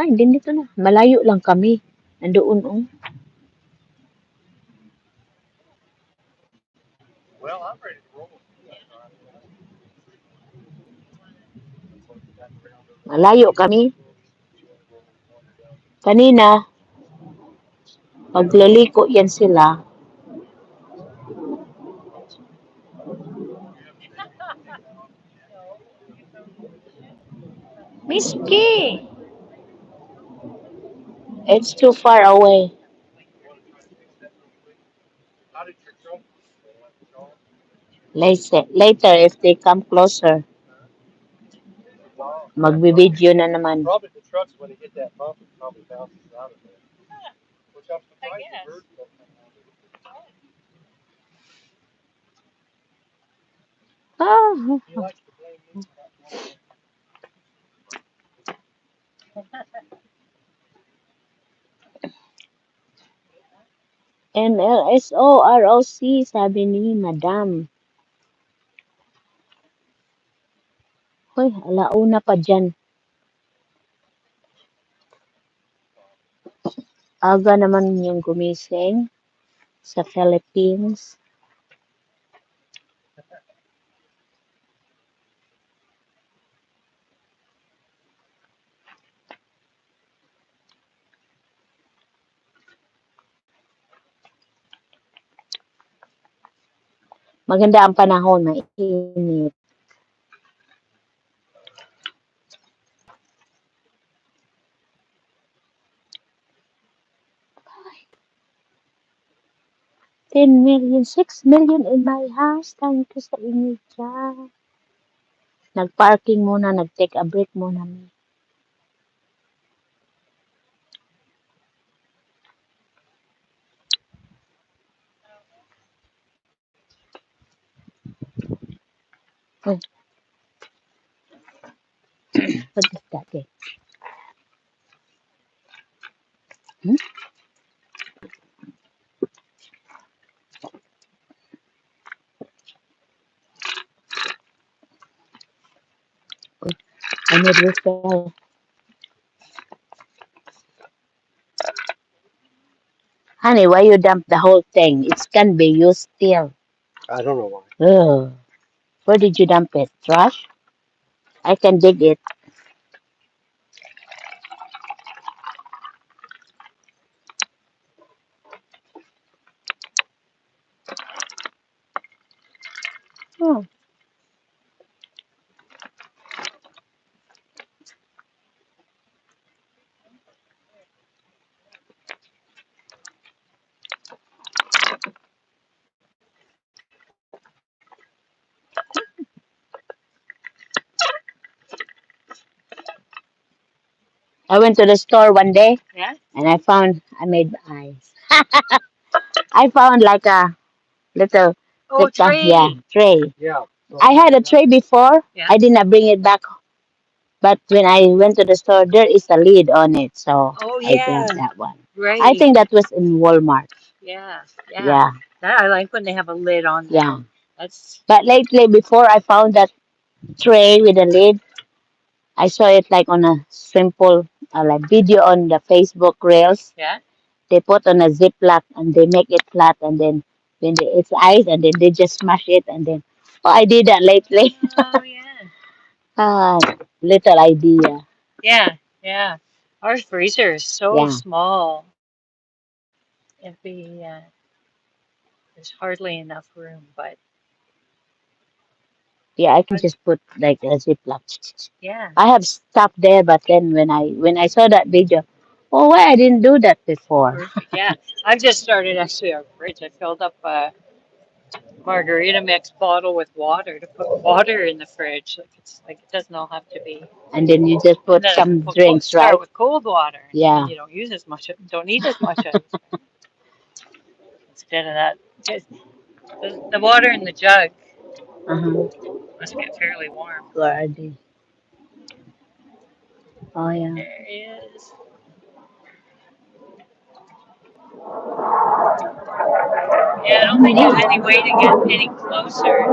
Ay, din dito na. Malayo lang kami. Nandoon, oh. Malayo kami. Kanina, paglaliko yan sila. Miski! It's too far away. Later, if they come closer, magbibideo na naman. Ah, NLSO, ROC, sabi ni Madam. Hoy, alauna pa dyan. Aga naman yung gumising sa Philippines. Maganda ang panahon, mainit. $10 million, $6 million in my house. Thank you sa inyo dyan. Nag-parking muna, nag-take a break muna. Oh, what is that? Okay. Hmm? I need refill. Honey, why you dump the whole thing? It can be used still. I don't know why. Ugh. Where did you dump it? Trash? I can dig it. Oh. I went to the store one day. Yeah. And I made eyes. I found like a little, Tray. yeah, tray. Yeah. I had a tray before. Yeah. I did not bring it back. But when I went to the store, there is a lid on it. So I grabbed that one. Right. I think that was in Walmart. Yeah. Yeah. That I like when they have a lid on them. Yeah. That's But lately, before I found that tray with a lid, I saw it like on a simple like video on the Facebook Reels. yeah. They put on a Ziploc and they make it flat, and then when it's ice, and then they just smash it, and then I did that lately. Oh yeah. Ah, little idea. Yeah. Our freezer is so Yeah. small. There's hardly enough room, but Yeah, I can just put like a Ziploc. yeah. I have stuff there, but then when I saw that video, oh, why I didn't do that before? Perfect. Yeah. I've just started actually our fridge. I filled up a margarita mix bottle with water to put water in the fridge. It doesn't all have to be. And then you just put And then some we'll drinks, start right? with cold water. Yeah. And you don't use as much. Don't need as much ice. Instead of that, just the water in the jug Uh-huh. must get fairly warm. Where are they? Oh, yeah. There it is. Yeah, I don't think there's any way to get any closer